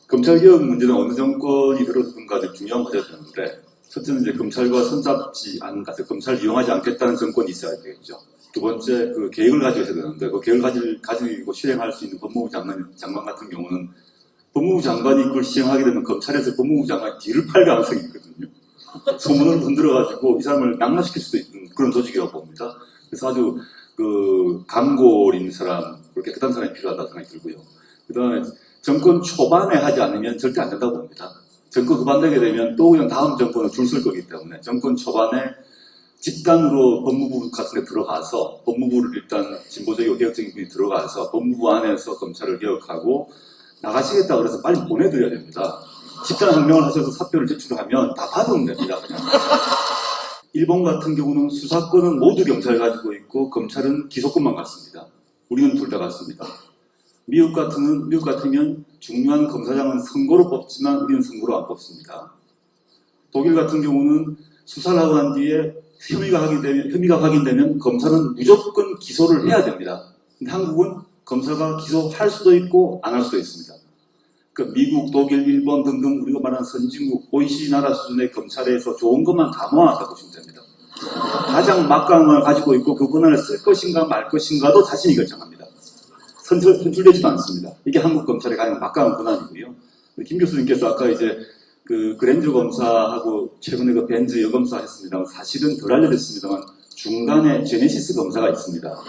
검찰개혁 문제는 어느 정권이 들어서든가 중요한 문제가 되는데, 첫째는 이제 검찰과 손잡지 않은, 검찰을 이용하지 않겠다는 정권이 있어야 되겠죠. 두 번째, 그 계획을 가지고 있어야 되는데, 그 계획을 가지고 실행할 수 있는 법무부 장관 같은 경우는 법무부 장관이 그걸 시행하게 되면 검찰에서 법무부 장관이 뒤를 팔 가능성이 있거든요. 소문을 흔들어가지고 이 사람을 낙마시킬 수도 있는 그런 조직이라고 봅니다. 그래서 아주 그 감골 있는 사람, 깨끗한 사람이 필요하다고 생각이 들고요. 그 다음에 정권 초반에 하지 않으면 절대 안 된다고 봅니다. 정권 후반되게 되면 또 그냥 다음 정권을 줄 설 거기 때문에 정권 초반에 집단으로 법무부 같은 데 들어가서 법무부를 일단 진보적이고 개혁적인 분이 들어가서 법무부 안에서 검찰을 개혁하고 나가시겠다 그래서 빨리 보내드려야 됩니다. 집단 항명을 하셔서 사표를 제출하면 다 받으면 됩니다. 그냥. 일본 같은 경우는 수사권은 모두 경찰이 가지고 있고 검찰은 기소권만 갖습니다. 우리는 둘 다 갖습니다. 미국 같으면 중요한 검사장은 선거로 뽑지만 우리는 선거로 안 뽑습니다. 독일 같은 경우는 수사를 하고 난 뒤에 혐의가 확인되면 검사는 무조건 기소를 해야 됩니다. 근데 한국은 검사가 기소할 수도 있고 안 할 수도 있습니다. 그러니까 미국, 독일, 일본 등등 우리가 말하는 선진국, OECD 나라 수준의 검찰에서 좋은 것만 다 모아놨다고 보시면 됩니다. 가장 막강함을 가지고 있고 그 권한을 쓸 것인가 말 것인가도 자신이 결정합니다. 선출되지도 않습니다. 이게 한국 검찰의 가장 막강한 권한이고요. 김 교수님께서 아까 이제 그 그랜저 검사하고 최근에 그 벤즈 여검사 했습니다만 사실은 덜 알려졌습니다만 중간에 제네시스 검사가 있습니다.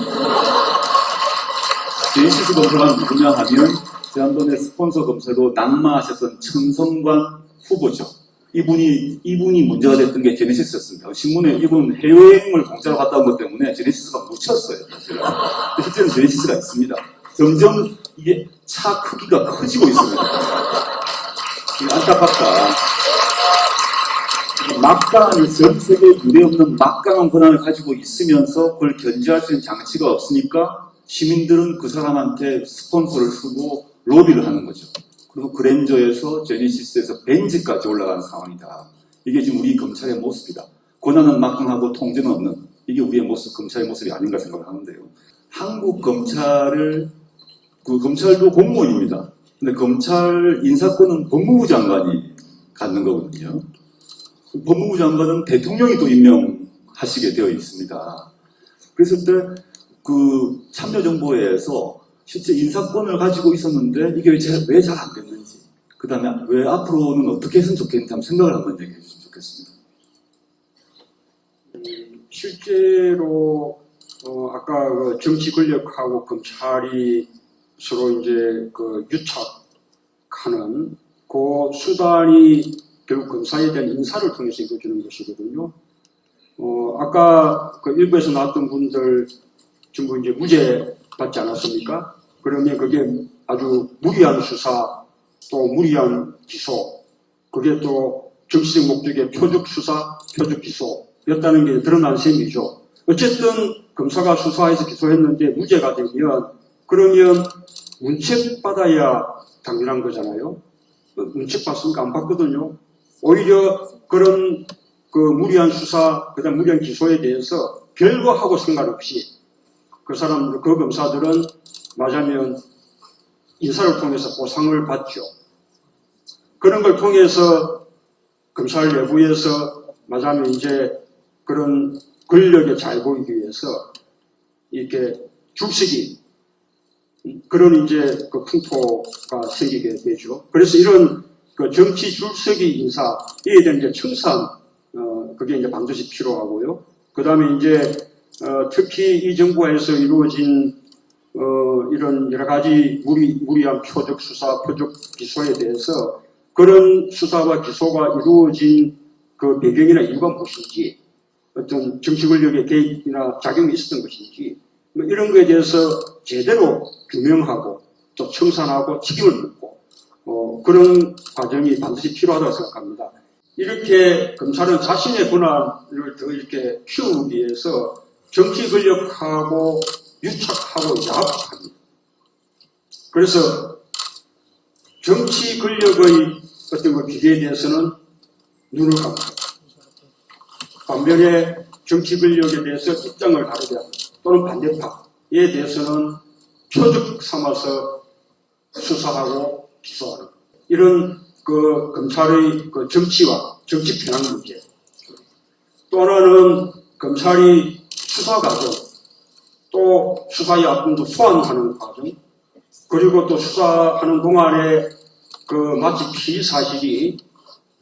제네시스 검사가 누구냐 하면 지난번에 스폰서 검사로 낙마하셨던 천성관 후보죠. 이분이 문제가 됐던 게 제네시스였습니다. 신문에 이분 해외여행을 공짜로 갔다 온 것 때문에 제네시스가 묻혔어요. 사실은. 실제로 제네시스가 있습니다. 점점 이게 차 크기가 커지고 있습니다. 안타깝다. 막강한 전 세계 유례없는 막강한 권한을 가지고 있으면서 그걸 견제할 수 있는 장치가 없으니까 시민들은 그 사람한테 스폰서를 쓰고 로비를 하는 거죠. 그리고 그랜저에서 제네시스에서 벤즈까지 올라가는 상황이다. 이게 지금 우리 검찰의 모습이다. 권한은 막강하고 통제는 없는 이게 우리의 모습, 검찰의 모습이 아닌가 생각을 하는데요. 한국 검찰도 공무원입니다. 근데 검찰 인사권은 법무부 장관이 갖는 거거든요. 법무부 장관은 대통령이 또 임명하시게 되어 있습니다. 그랬을 때 그 참여정부에서 실제 인사권을 가지고 있었는데 이게 왜 잘 안 됐는지, 그 다음에 왜 앞으로는 어떻게 했으면 좋겠는지 한번 생각을 한번 얘기해 주시면 좋겠습니다. 실제로 아까 그 정치 권력하고 검찰이 서로 이제 그 유착하는 그 수단이 결국 검사에 대한 인사를 통해서 이루어지는 것이거든요. 아까 그 일부에서 나왔던 분들 전부 이제 무죄 받지 않았습니까? 그러면 그게 아주 무리한 수사, 또 무리한 기소, 그게 또 정치적 목적의 표적 수사, 표적 기소였다는 게 드러난 셈이죠. 어쨌든 검사가 수사해서 기소했는데 무죄가 되면 그러면 문책 받아야 당연한 거잖아요. 문책 받습니까? 안 받거든요. 오히려 그런 그 무리한 수사, 그다음 무리한 기소에 대해서 별거하고 상관없이 그 검사들은 맞으면 인사를 통해서 보상을 받죠. 그런 걸 통해서 검찰 내부에서 맞으면 이제 그런 권력에 잘 보이기 위해서 이렇게 줄서기, 그런 이제 그 풍토가 생기게 되죠. 그래서 이런 그 정치 줄서기 인사에 대한 이제 청산, 그게 이제 반드시 필요하고요. 그 다음에 이제 특히 이 정부에서 이루어진 이런 여러 가지 무리한 표적 수사, 표적 기소에 대해서 그런 수사와 기소가 이루어진 그 배경이나 이유가 무엇인지, 어떤 정치 권력의 개입이나 작용이 있었던 것인지, 뭐 이런 것에 대해서 제대로 규명하고 또 청산하고 책임을 묻고 그런 과정이 반드시 필요하다고 생각합니다. 이렇게 검찰은 자신의 권한을 더 이렇게 키우기 위해서 정치 권력하고 유착하고 야합합니다. 그래서 정치 권력의 어떤 그 기대에 대해서는 눈을 감고, 반면에 정치 권력에 대해서 입장을 다르게 하고 또는 반대파에 대해서는 표적 삼아서 수사하고 기소하는, 이런 그 검찰의 그 정치와 정치 편향 문제, 또 하나는 검찰이 수사 과정, 또 수사의 앞분도 소환하는 과정, 그리고 또 수사하는 동안에 그 마치 피의 사실이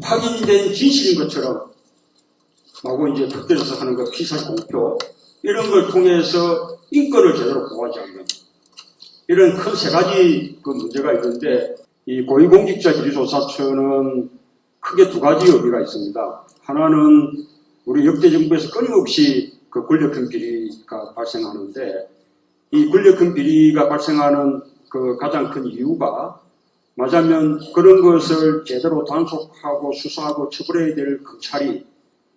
확인된 진실인 것처럼 하고 이제 특별해서 하는 그 피살 공표 이런 걸 통해서 인권을 제대로 보호하지 않는 이런 큰 세 가지 그 문제가 있는데 이 고위공직자비리조사처는 크게 두 가지 의미가 있습니다. 하나는 우리 역대 정부에서 끊임없이 그 권력형 비리가 발생하는데 이 권력형 비리가 발생하는 그 가장 큰 이유가 맞으면 그런 것을 제대로 단속하고 수사하고 처벌해야 될 검찰이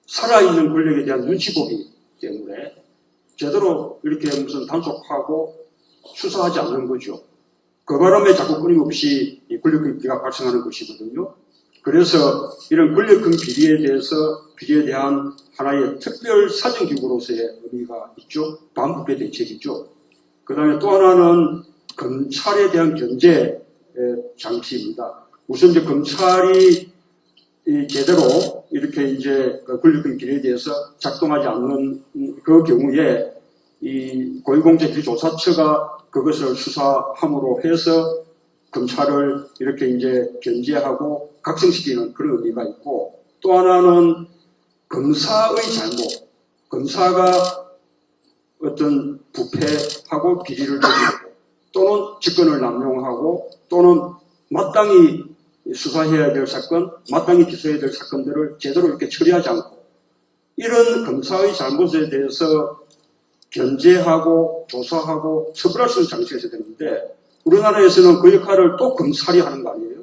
살아있는 권력에 대한 눈치 보기 때문에 제대로 이렇게 무슨 단속하고 수사하지 않는 거죠. 그 바람에 자꾸 끊임없이 이 권력형 비리가 발생하는 것이거든요. 그래서 이런 권력형 비리에 대한 하나의 특별 사정기구로서의 의미가 있죠. 반부패 대책이죠. 그 다음에 또 하나는 검찰에 대한 견제 장치입니다. 우선 이제 검찰이 제대로 이렇게 이제 권력형 비리에 대해서 작동하지 않는 그 경우에 이 고위공직비리조사처가 그것을 수사함으로 해서 검찰을 이렇게 이제 견제하고 각성시키는 그런 의미가 있고, 또 하나는 검사의 잘못, 검사가 어떤 부패하고 비리를 저지르고 또는 직권을 남용하고 또는 마땅히 수사해야 될 사건, 마땅히 기소해야 될 사건들을 제대로 이렇게 처리하지 않고 이런 검사의 잘못에 대해서 견제하고 조사하고 처벌할 수 있는 장치가 있어야 되는데 우리나라에서는 그 역할을 또 검찰이 하는 거 아니에요?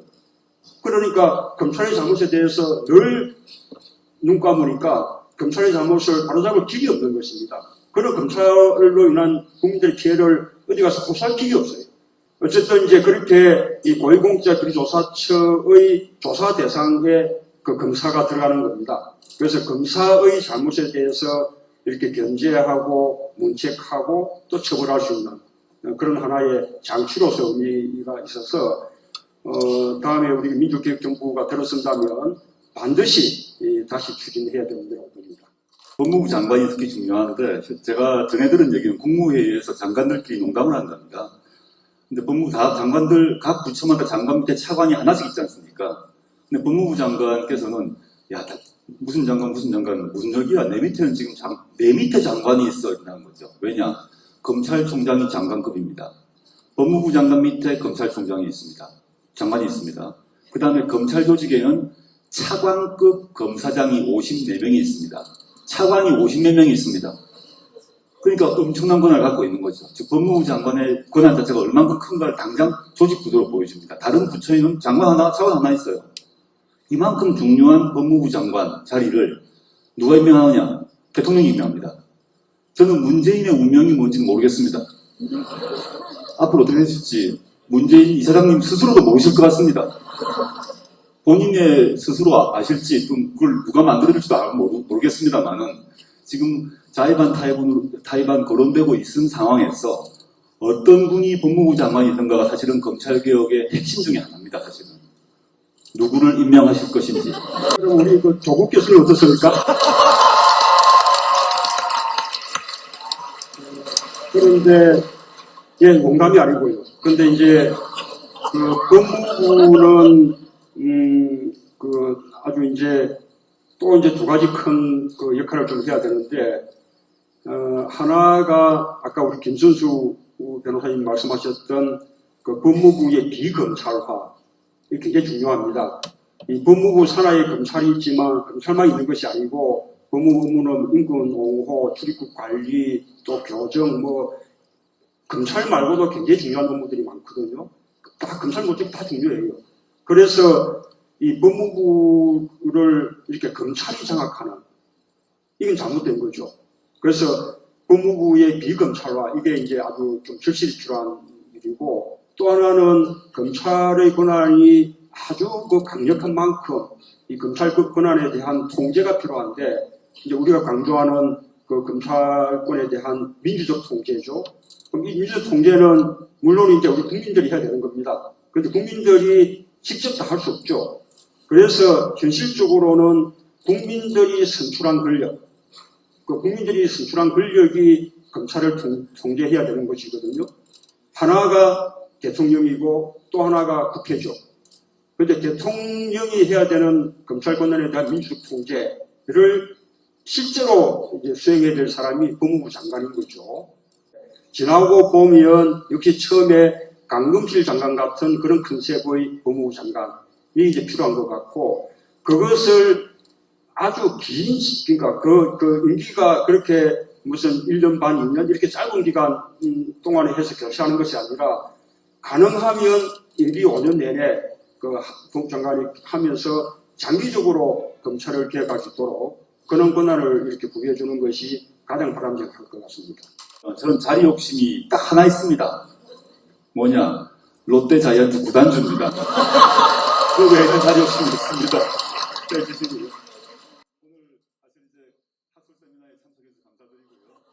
그러니까 검찰의 잘못에 대해서 늘 눈 감으니까 검찰의 잘못을 바로잡을 길이 없는 것입니다. 그런 검찰로 인한 국민들의 피해를 어디 가서 고소할 길이 없어요. 어쨌든 이제 그렇게 이 고위공직자비리조사처의 조사 대상에 그 검사가 들어가는 겁니다. 그래서 검사의 잘못에 대해서 이렇게 견제하고 문책하고 또 처벌할 수 있는 그런 하나의 장치로서 의미가 있어서 다음에 우리 민주개혁정부가 들어선다면 반드시 다시 추진해야 된다고 봅니다. 법무부 장관이 특히 중요한데 제가 전해들은 얘기는 국무회의에서 장관들끼리 농담을 한답니다. 근데 법무부 장관들 각 부처마다 장관 밑에 차관이 하나씩 있지 않습니까? 근데 법무부 장관께서는 야 무슨 장관 무슨 적이야 내 밑에는 지금 내 밑에 장관이 있어 있다는 거죠. 왜냐? 검찰총장이 장관급입니다. 법무부 장관 밑에 검찰총장이 있습니다. 장관이 있습니다. 그 다음에 검찰 조직에는 차관급 검사장이 54명이 있습니다. 차관이 50몇 명이 있습니다. 그러니까 엄청난 권한을 갖고 있는 거죠. 즉 법무부 장관의 권한 자체가 얼마큼 큰가를 당장 조직 구조로 보여줍니다. 다른 부처에는 장관 하나, 차관 하나 있어요. 이만큼 중요한 법무부 장관 자리를 누가 임명하느냐? 대통령이 임명합니다. 저는 문재인의 운명이 뭔지는 모르겠습니다. 앞으로 어떻게 되실지 문재인 이사장님 스스로도 모르실 것 같습니다. 본인의 스스로 아실지 그걸 누가 만들어줄지도 모르겠습니다만은 지금 자의반 타의반 거론되고 있는 상황에서 어떤 분이 법무부 장관이든가가 사실은 검찰개혁의 핵심 중에 하나입니다. 사실은 누구를 임명하실 것인지. 그럼 우리 그 조국 교수님 어떻습니까? 그런데 농담이 아니고요. 근데 이제 그 법무부는 아주 이제 또 이제 두 가지 큰 그 역할을 좀 해야 되는데 하나가 아까 우리 김선수 변호사님 말씀하셨던 그 법무부의 비검찰화 이게 굉장히 중요합니다. 이 법무부 산하에 검찰이 있지만 검찰만 있는 것이 아니고 법무부 업무는 인권 옹호, 출입국 관리, 또 교정 검찰 말고도 굉장히 중요한 업무들이 많거든요. 다 검찰 모두 다 중요해요. 그래서 이 법무부를 이렇게 검찰이 장악하는 이건 잘못된 거죠. 그래서 법무부의 비검찰화 이게 이제 아주 좀 절실히 필요한 일이고 또 하나는 검찰의 권한이 아주 그 강력한 만큼 이 검찰 권한에 대한 통제가 필요한데 이제 우리가 강조하는 그 검찰권에 대한 민주적 통제죠. 그럼 이 민주적 통제는 물론 이제 우리 국민들이 해야 되는 겁니다. 그런데 국민들이 직접 다 할 수 없죠. 그래서 현실적으로는 국민들이 선출한 권력, 그 국민들이 선출한 권력이 검찰을 통제해야 되는 것이거든요. 하나가 대통령이고 또 하나가 국회죠. 그런데 대통령이 해야 되는 검찰 권한에 대한 민주적 통제를 실제로 이제 수행해야 될 사람이 법무부 장관인 거죠. 지나고 보면 역시 처음에 강금실 장관 같은 그런 컨셉의 법무부 장관이 이제 필요한 것 같고, 그것을 아주 긴, 그러니까 그 임기가 그렇게 무슨 1년 반, 2년 이렇게 짧은 기간 동안에 해서 결시하는 것이 아니라, 가능하면 임기 5년 내내 그 법장관이 하면서 장기적으로 검찰을 개혁할 수 있도록 그런 권한을 이렇게 부여해 주는 것이 가장 바람직할 것 같습니다. 저는 자리 욕심이 딱 하나 있습니다. 뭐냐? 롯데 자이언트 구단주입니다. 그 외에는 자리 욕심이 있습니다. 네, 주시고요. 오늘 사실 이제 학술 세미나에 참석해서 감사드리고요.